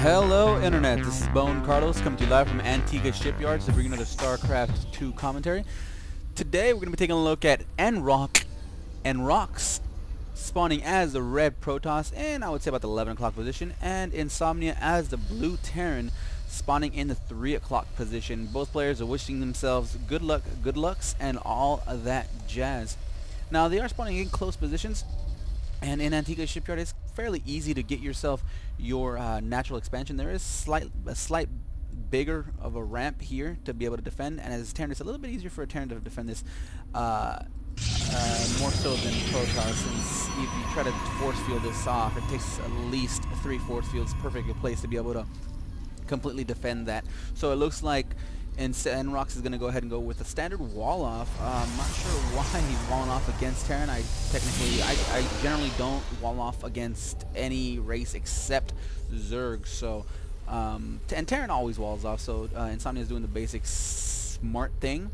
Hello Internet, this is BoneCarlos coming to you live from Antigua Shipyards to bring another StarCraft 2 commentary. Today we're going to be taking a look at nrocS spawning as the red Protoss and I would say about the 11 o'clock position, and Insomnia as the blue Terran spawning in the 3 o'clock position. Both players are wishing themselves good luck, good lucks, and all of that jazz. Now they are spawning in close positions, and in Antigua Shipyard it's fairly easy to get yourself your natural expansion. There is a slight bigger of a ramp here to be able to defend, and as Terran it's a little bit easier for a Terran to defend this more so than Protoss, since if you try to force field this off, it takes at least 3 force fields, perfect place to be able to completely defend that. So it looks like nrocS is going to go ahead and go with a standard wall off. I'm not sure why he's walling off against Terran. I generally don't wall off against any race except Zerg. So and Terran always walls off. So Insomnia is doing the basic smart thing,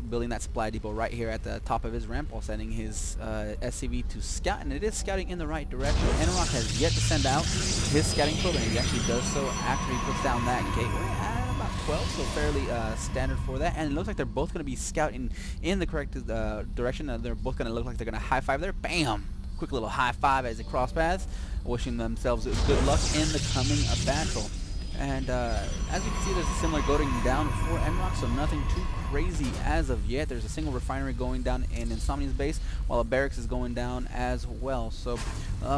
building that supply depot right here at the top of his ramp while sending his SCV to scout, and it is scouting in the right direction. nrocS has yet to send out his scouting probe, and he actually does so after he puts down that gateway at about 12, so fairly standard for that. And it looks like they're both going to be scouting in the correct direction. They're both going to look like they're going to high five there. Bam! Quick little high five as they cross paths, wishing themselves good luck in the coming battle. And as you can see, there's a similar going down for nrocS, so nothing too crazy as of yet. There's a single refinery going down in Insomnia's base, while a barracks is going down as well. So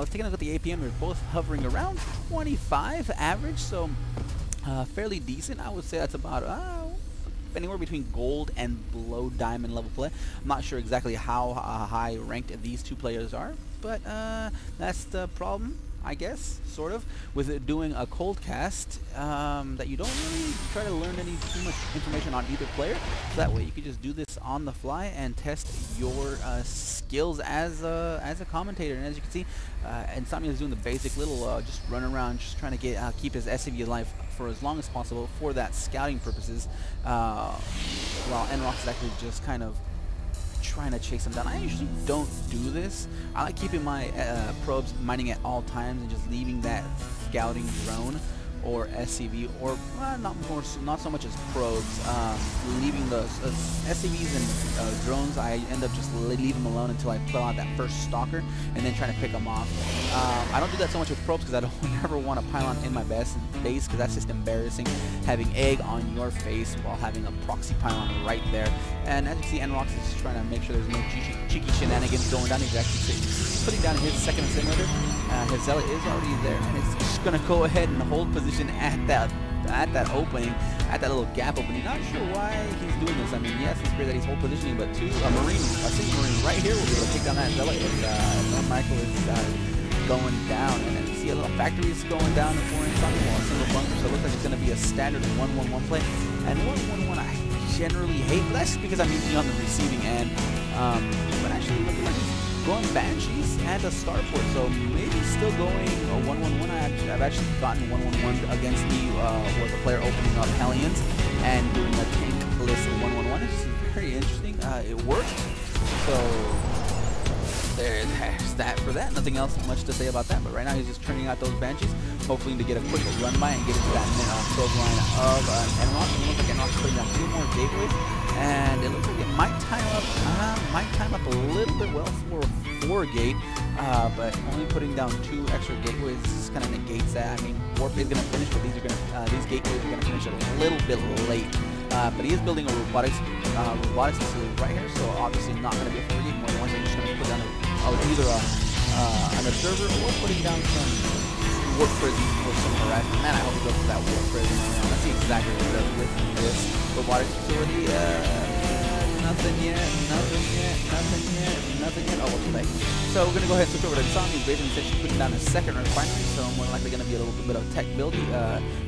taking a look at the APM, they're both hovering around 25 average, so fairly decent. I would say that's about anywhere between gold and below diamond level play. I'm not sure exactly how high ranked these two players are, but that's the problem, I guess, sort of, with it doing a cold cast, that you don't really try to learn too much information on either player. So that way you can just do this on the fly and test your skills as a commentator. And as you can see, Insomnia is doing the basic little just run around, just trying to keep his SCV alive for as long as possible for that scouting purposes, while nrocS is actually just kind of trying to chase them down. I usually don't do this. I like keeping my probes mining at all times and just leaving that scouting drone or SCV, or not so much as probes, leaving those SCVs and drones. I end up just leaving them alone until I pull out that first stalker and then trying to pick them off. I don't do that so much with probes because I don't ever want a pylon in my base because that's just embarrassing, having egg on your face while having a proxy pylon right there. And as you see, nrocS is just trying to make sure there's no cheeky shenanigans going down. He's actually putting down his second assimilator. His zealot is already there, and it's just going to go ahead and hold position at that opening, at that little gap opening. Not sure why he's doing this. I mean, yes, it's great that he's hold positioning, but a single marine right here will be able to take down that zealot if Michael is going down. And then you see a little factory is going down for Insomnia, while a single bunker. So it looks like it's going to be a standard 1-1-1 play, and 1-1-1 I generally hate, but that's just because I'm usually on the receiving end. But actually, looking like he's going Banshees and a Starport, so maybe still going a 1-1-1. I've actually gotten 1-1-1 against me with a player opening up Hellions and doing a tankless 1-1-1. It's very interesting. It worked. So there's that for that. Nothing else much to say about that, but right now he's just turning out those Banshees, hopefully to get a quick run by and get into that probe line of nrocS. It looks like nrocS is putting down 2 more gateways, and it looks like it might time up a little bit well for 4 gate, but only putting down 2 extra gateways kind of negates that. I mean, warp is going to finish, but these gateways are going to finish a little bit late. But he is building a robotics facility right here, so obviously not going to be a 4 gate. More than once, just going to put down either an observer or putting down some warp prisons for some harassment. Man, I hope he goes for that warp prison. Let's see exactly what he does with this robotics facility. Nothing yet. Oh, what's the So we're going to go ahead and switch over to Insomnia. Basically said she's putting down a second refinery, so more likely going to be a little bit of tech building.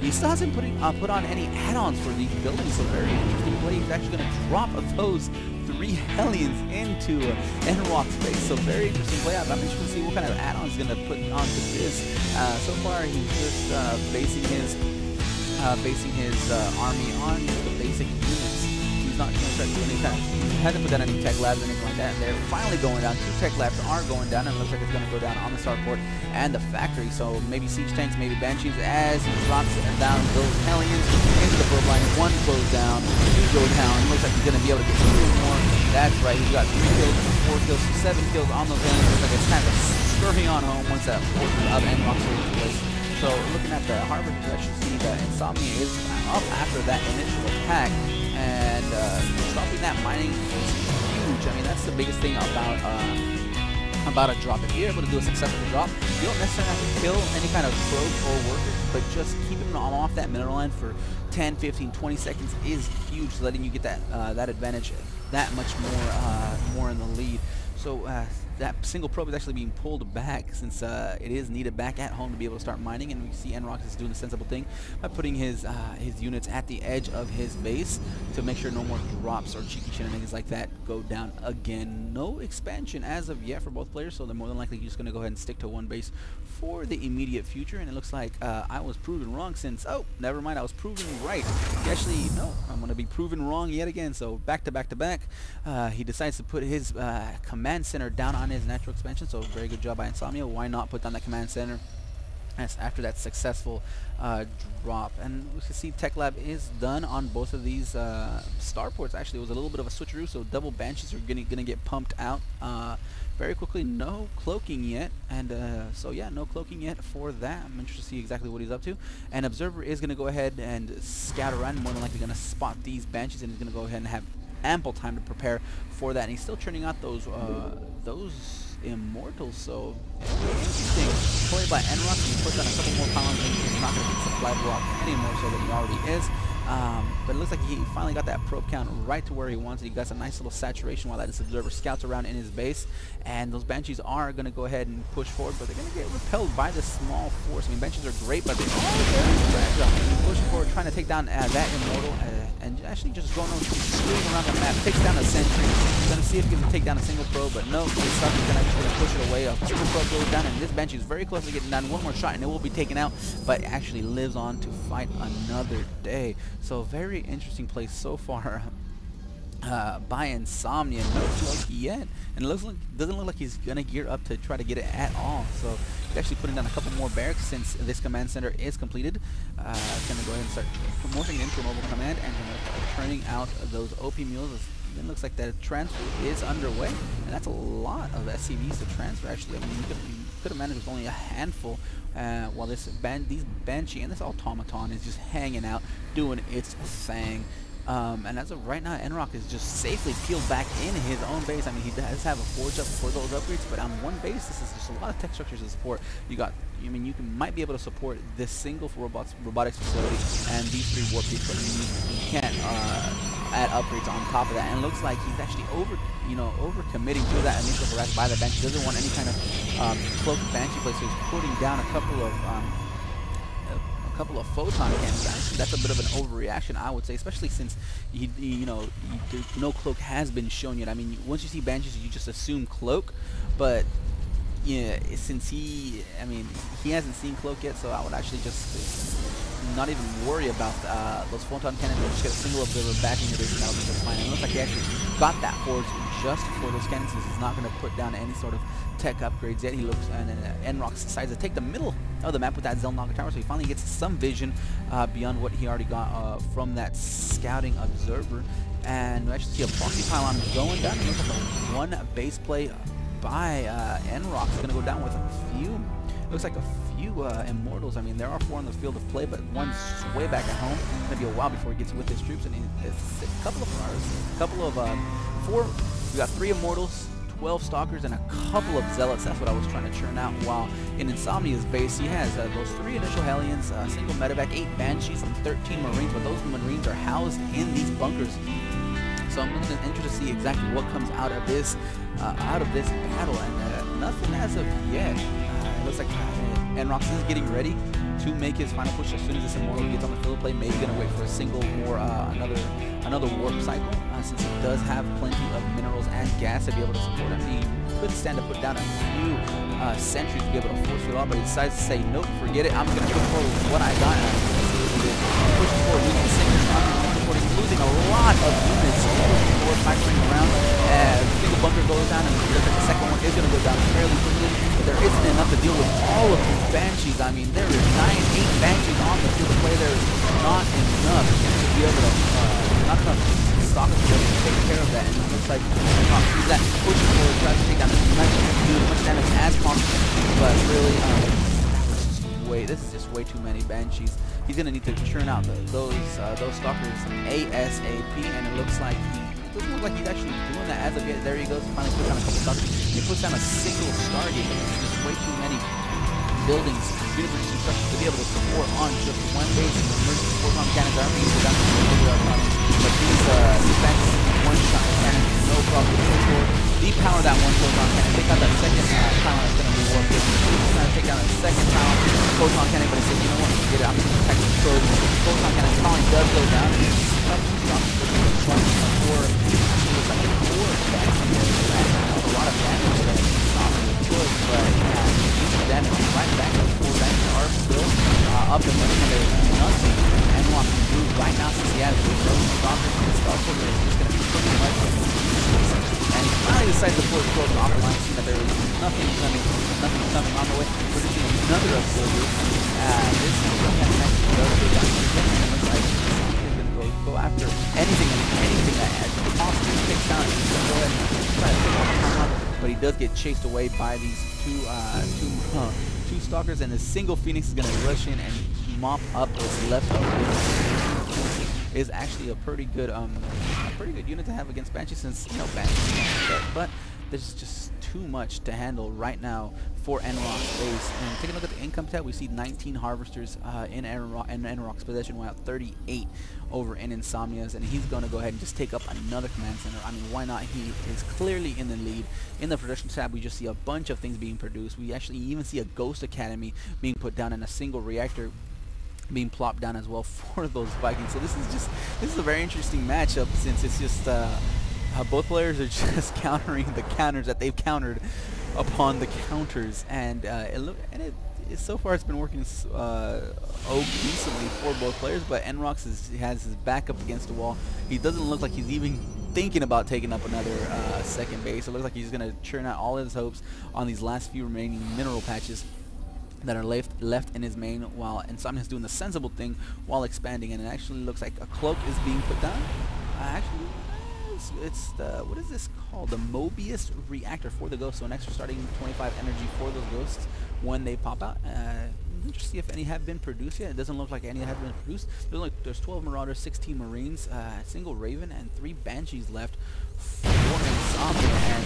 He still hasn't put on any add-ons for these buildings, so very interesting play. He's actually going to drop those 3 Hellions into nrocS base, so very interesting play. I'm interested to see what kind of add-ons he's going to put onto this. So far, he's just basing his army on the basic units. He's not going to start doing any kind of, hasn't put down any tech labs or anything like that. And they're finally going down. 2 tech labs are going down, and it looks like it's going to go down on the starport and the factory. So maybe siege tanks, maybe banshees, as he drops down those Hellions into the probe line. 1 goes down, 2 go down. It looks like he's going to be able to get 2 more. That's right, he's got 3 kills, 4 kills, 7 kills on those Hellions. Looks like it's kind of scurrying on home once that portion of nrocS is in place. So looking at the harbor, you actually see that Insomnia is up after that initial attack, and dropping that mining is huge. I mean, that's the biggest thing about a drop. If you're able to do a successful drop, you don't necessarily have to kill any kind of probes or workers, but just keeping them off that mineral line for 10, 15, 20 seconds is huge, letting you get that that advantage that much more in the lead. So that single probe is actually being pulled back, since it is needed back at home to be able to start mining, and we see nrocS is doing the sensible thing by putting his units at the edge of his base to make sure no more drops or cheeky shenanigans like that go down again. No expansion as of yet for both players, so they're more than likely just going to go ahead and stick to one base for the immediate future. And it looks like I was proven wrong, since, oh, never mind, I was proven right. Actually, no, I'm going to be proven wrong yet again. So back to back to back, he decides to put his command center down on his natural expansion. So very good job by Insomnia. Why not put down that command center after that successful drop? And we can see Tech Lab is done on both of these starports. Actually, it was a little bit of a switcheroo, so double banshees are gonna get pumped out very quickly. No cloaking yet, and so yeah, no cloaking yet for that. I'm interested to see exactly what he's up to. And Observer is gonna go ahead and scout around, more than likely gonna spot these banshees, and he's gonna go ahead and have ample time to prepare for that. And he's still churning out those immortals, so interesting play by nrocS. He puts on a couple more pounds, and he's not going to be supply block anymore, so that he already is. But it looks like he finally got that probe count right to where he wants it. He got a nice little saturation while that Observer scouts around in his base, and those banshees are going to go ahead and push forward, but they're going to get repelled by this small force. I mean, banshees are great, but they're very fragile. Pushing forward, trying to take down that immortal, and actually just going on screwing around the map. Takes down a sentry. Going to see if he can take down a single probe, but no, this sucker is going to push it away. A single probe goes down, and this banshee is very close to getting down. One more shot, and it will be taken out, but actually lives on to fight another day. So very interesting play so far by Insomnia. No cloak yet, and it doesn't look like he's gonna gear up to try to get it at all. So he's actually putting down a couple more barracks since this command center is completed. Gonna go ahead and start promoting it into a mobile command, and turning out those OP mules. It looks like the transfer is underway, and that's a lot of SCVs to transfer. Actually, I mean, you could have managed with only a handful, while these Banshee and this Automaton is just hanging out, doing its thing. And as of right now, nrocS is just safely peeled back in his own base. I mean, he does have a forge up for those upgrades, but on one base, this is just a lot of tech structures to support. You got, I mean, might be able to support this single robotics facility and these 3 warp peaks, but you can't add upgrades on top of that. And it looks like he's actually over committing to that initial harass by the Banshee. Doesn't want any kind of cloaked Banshee play, so he's putting down a couple of photon cannons. Actually, that's a bit of an overreaction, I would say, especially since no cloak has been shown yet. I mean, once you see Banshees, you just assume cloak, but yeah, since he hasn't seen cloak yet, so I would actually just not even worry about those photon cannons. Just get a single Observer back in your base, and that'll be just fine. And it looks like he actually got that forge just for those cannons, since he's not going to put down any sort of tech upgrades yet. He looks, and nrocS decides to take the middle of the map with that Zelnaga tower, so he finally gets some vision beyond what he already got from that scouting Observer. And we actually see a proxy pylon going down. It looks like a one base play by nrocS is going to go down with a few. Looks like a few immortals. I mean, there are 4 on the field of play, but one's way back at home. It's going to be a while before he gets with his troops, and it's a couple of 4. We got 3 immortals, 12 stalkers, and a couple of zealots. That's what I was trying to churn out. While in Insomnia's base, he has those 3 initial Hellions, a single medevac, 8 banshees, and 13 marines. But those marines are housed in these bunkers. So I'm interested to see exactly what comes out of this battle, and nothing as of yet. It looks like nrocS is getting ready to make his final push as soon as this immortal gets on the field of play. Maybe gonna wait for a single or another warp cycle, since he does have plenty of minerals and gas to be able to support him. He could stand to put down a few sentries to be able to force it off, but he decides to say, nope, forget it. I'm gonna push forward with what I got. Pushing forward, losing the single, losing a lot of units before factoring around. Single bunker goes down, and the second one is going to go down fairly quickly, but there isn't enough to deal with all of these Banshees. I mean, there is 8 Banshees on the field of play. There is not enough to be able to, not enough stock to be able to take care of that. And it looks like he's that pushing forward, trying to take down as much damage as possible, but really, this is just way too many Banshees. He's gonna need to churn out those stalkers ASAP, and it looks like doesn't look like he's actually doing that as of yet. There he goes. He finally puts down a couple stalkers. He puts down a single Stargate. It's just way too many buildings, unit-producing structures to be able to support on just one base. And emergency photon cannons are being put down to but these Banshees one-shot cannons, no problem. Depower that one photon cannon. Take out that second pylon that's gonna be warped. He's trying to take down a second pylon photon cannon, but he says, you know what, get it, I'm gonna protect the probe. Photon cannon probably does go down, and it's a lot of damage there. Good, but damage right back up. 4 damage are still up and running, and there's nothing nrocS can do right now since he has those stalkers and stalkers. It's just gonna be pretty much, and he finally decides to pull his close off the line, seeing that there is nothing coming on the way, producing another ability. This is something that actually does go down again, and it looks like he's going to go after anything that possibly takes down. He's going to go ahead and try to take off the timeline, but he does get chased away by these two stalkers, and a single Phoenix is going to rush in and mop up what's left of it. Is actually a pretty good unit to have against Banshee, since Banshee, but there's just too much to handle right now for nrocS base. And taking a look at the income tab, we see 19 harvesters in nrocS possession, while 38 over in Insomnia's, and he's going to go ahead and just take up another command center. I mean, why not? He is clearly in the lead. In the production tab, we just see a bunch of things being produced. We actually even see a Ghost Academy being put down, and a single reactor being plopped down as well for those Vikings. So this is a very interesting matchup, since it's just both players are just countering the counters that they've countered upon the counters, and so far it's been working decently for both players. But nrocS has his back up against the wall. He doesn't look like he's even thinking about taking up another second base. It looks like he's going to churn out all his hopes on these last few remaining mineral patches that are left in his main, while Insomnia's doing the sensible thing while expanding. And it actually looks like a cloak is being put down. Actually, it's the, what is this called? The Mobius reactor for the ghosts. So an extra starting 25 energy for those ghosts when they pop out. Just see if any have been produced yet. It doesn't look like any have been produced. There's 12 Marauders, 16 Marines, single Raven, and 3 Banshees left for Insomnia. And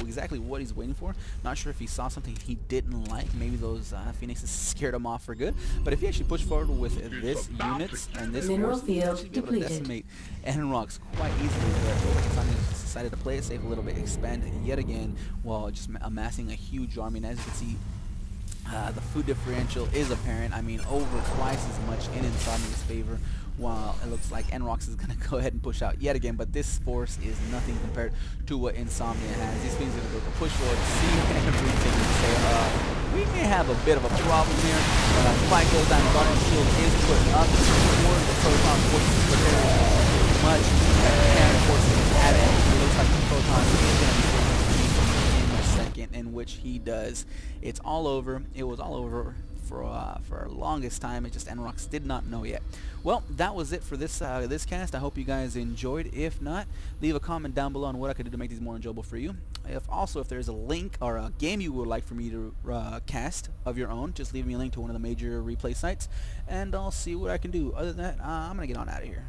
exactly what he's waiting for. Not sure if he saw something he didn't like. Maybe those Phoenixes scared him off for good. But if he actually pushed forward with this units and this force, he should be able to decimate nrocS quite easily. But Insomnia decided to play it safe a little bit, expand yet again, while just amassing a huge army. And as you can see, the food differential is apparent. I mean, over twice as much in Insomnia's favor, while it looks like nrocS is going to go ahead and push out yet again. But this force is nothing compared to what Insomnia has. These things are going to go push forward, see everything, and say, we may have a bit of a problem here. Fight goes down, Guardian Shield is put up for the Proton forces, but there is much cannon forces at it. It looks like the Proton is going to be in a second, in which he does. It's all over. It was all over for our longest time. It just nrocS did not know yet. Well, that was it for this this cast. I hope you guys enjoyed. If not, leave a comment down below on what I could do to make these more enjoyable for you. If there's a link or a game you would like for me to cast of your own, just leave me a link to one of the major replay sites, and I'll see what I can do. Other than that, I'm gonna get on out of here.